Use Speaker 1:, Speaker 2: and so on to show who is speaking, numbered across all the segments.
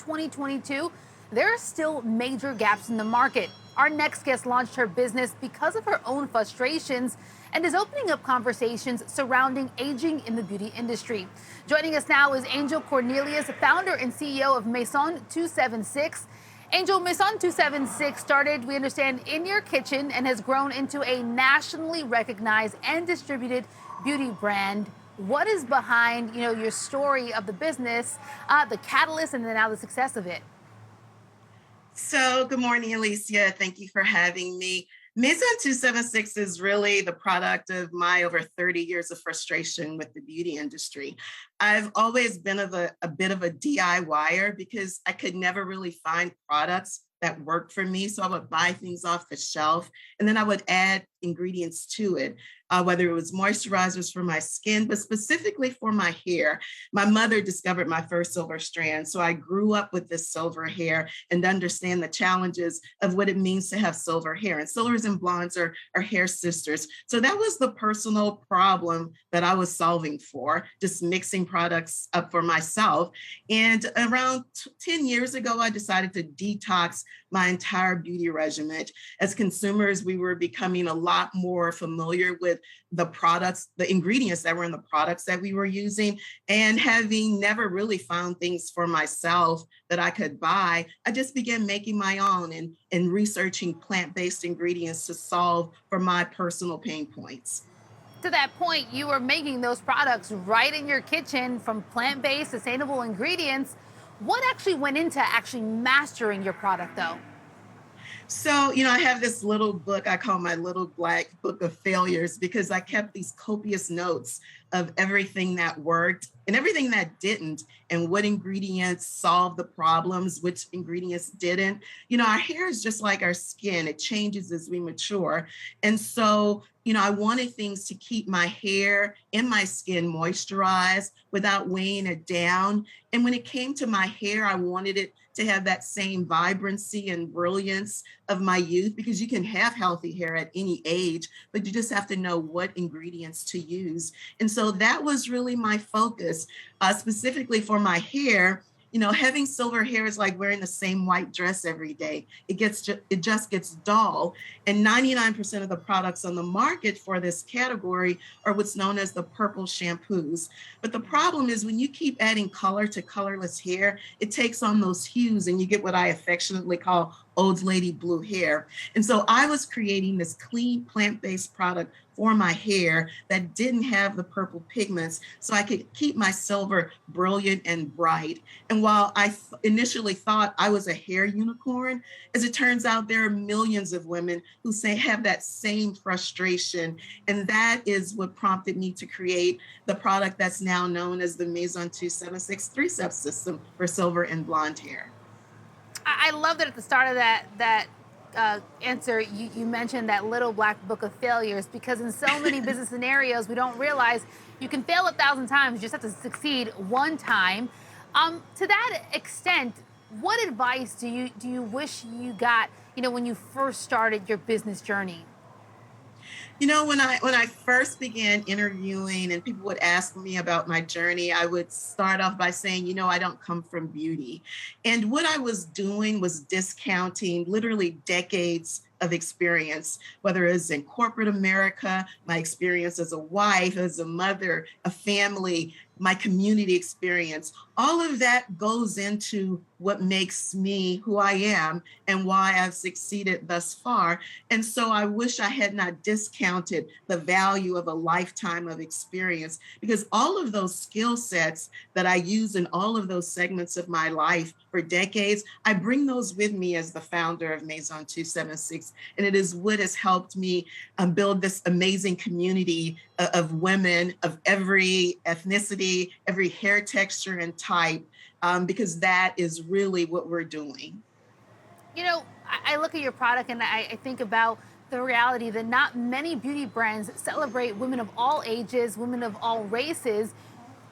Speaker 1: 2022, there are still major gaps in the market. Our next guest launched her business because of her own frustrations and is opening up conversations surrounding aging in the beauty industry. Joining us now is Angel Cornelius, founder and CEO of Maison 276. Angel, Maison 276 started, we understand, in your kitchen and has grown into a nationally recognized and distributed beauty brand. What is behind, your story of the business, the catalyst, and then now the success of it?
Speaker 2: So, good morning, Alicia. Thank you for having me. Maison 276 is really the product of my over 30 years of frustration with the beauty industry. I've always been a bit of a DIYer because I could never really find products that worked for me. So I would buy things off the shelf and then I would add ingredients to it, whether it was moisturizers for my skin, but specifically for my hair. My mother discovered my first silver strand. So I grew up with this silver hair and understand the challenges of what it means to have silver hair. And silvers and blondes are hair sisters. So that was the personal problem that I was solving for, just mixing products up for myself. And around 10 years ago, I decided to detox my entire beauty regimen. As consumers, we were becoming a lot more familiar with the products, the ingredients that were in the products that we were using. And having never really found things for myself that I could buy, I just began making my own and researching plant-based ingredients to solve for my personal pain points.
Speaker 1: To that point, you were making those products right in your kitchen from plant-based, sustainable ingredients. What actually went into actually mastering your product, though?
Speaker 2: So, I have this little book I call my little black book of failures because I kept these copious notes of everything that worked and everything that didn't, and what ingredients solved the problems, which ingredients didn't. Our hair is just like our skin, it changes as we mature. And so, I wanted things to keep my hair and my skin moisturized without weighing it down. And when it came to my hair, I wanted it to have that same vibrancy and brilliance of my youth, because you can have healthy hair at any age, but you just have to know what ingredients to use. And so that was really my focus, specifically for my hair. Having silver hair is like wearing the same white dress every day. It just gets dull. And 99% of the products on the market for this category are what's known as the purple shampoos. But the problem is when you keep adding color to colorless hair, it takes on those hues and you get what I affectionately call old lady blue hair. And so I was creating this clean plant-based product for my hair that didn't have the purple pigments, so I could keep my silver brilliant and bright. And while I initially thought I was a hair unicorn, as it turns out, there are millions of women who have that same frustration. And that is what prompted me to create the product that's now known as the Maison 276 three-step system for silver and blonde hair.
Speaker 1: I love that at the start of that answer, you mentioned that little black book of failures, because in so many business scenarios, we don't realize you can fail 1,000 times. You just have to succeed one time. To that extent, what advice do you wish you got, when you first started your business journey?
Speaker 2: When I first began interviewing and people would ask me about my journey, I would start off by saying, I don't come from beauty. And what I was doing was discounting literally decades of experience, whether it's in corporate America, my experience as a wife, as a mother, a family, my community experience. All of that goes into what makes me who I am and why I've succeeded thus far. And so I wish I had not discounted the value of a lifetime of experience, because all of those skill sets that I use in all of those segments of my life for decades, I bring those with me as the founder of Maison 276. And it is what has helped me build this amazing community of women of every ethnicity, every hair texture and type, because that is really what we're doing.
Speaker 1: I look at your product and I think about the reality that not many beauty brands celebrate women of all ages, women of all races.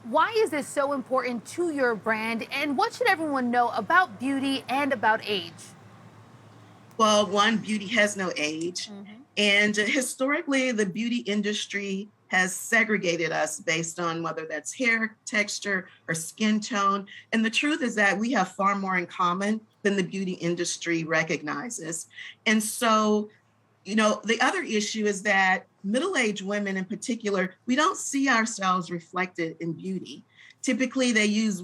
Speaker 1: Why is this so important to your brand? And what should everyone know about beauty and about age?
Speaker 2: Well, one, beauty has no age.
Speaker 1: Mm-hmm.
Speaker 2: And historically, the beauty industry has segregated us based on whether that's hair texture or skin tone. And the truth is that we have far more in common than the beauty industry recognizes. And so, the other issue is that middle-aged women in particular, we don't see ourselves reflected in beauty. Typically, they use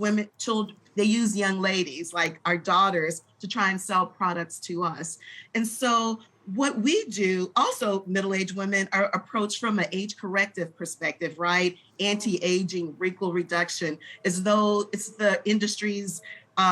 Speaker 2: young ladies like our daughters to try and sell products to us. And so what we do, also middle-aged women are approached from an age corrective perspective, right? Anti-aging, wrinkle reduction, as though it's the industry's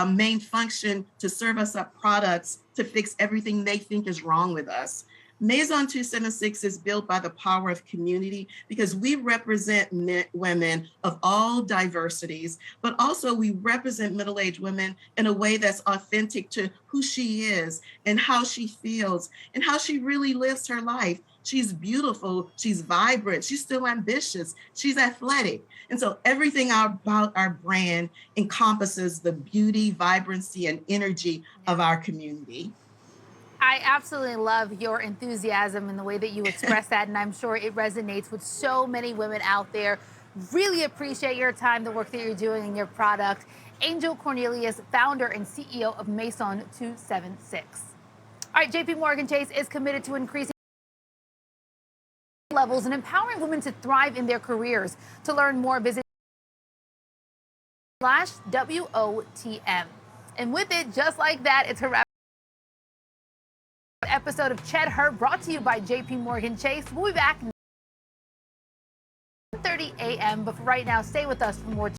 Speaker 2: main function to serve us up products to fix everything they think is wrong with us. Maison 276 is built by the power of community because we represent women of all diversities, but also we represent middle-aged women in a way that's authentic to who she is and how she feels and how she really lives her life. She's beautiful, she's vibrant, she's still ambitious, she's athletic. And so everything about our brand encompasses the beauty, vibrancy, and energy of our community.
Speaker 1: I absolutely love your enthusiasm and the way that you express that, and I'm sure it resonates with so many women out there. Really appreciate your time, the work that you're doing, and your product. Angel Cornelius, founder and CEO of Maison 276. All right, JP Morgan Chase is committed to increasing levels and empowering women to thrive in their careers. To learn more, visit /WOTM. And with it, just like that, it's a wrap episode of ChedHer brought to you by JP Morgan Chase. We'll be back 9:30 a.m. But for right now, stay with us for more.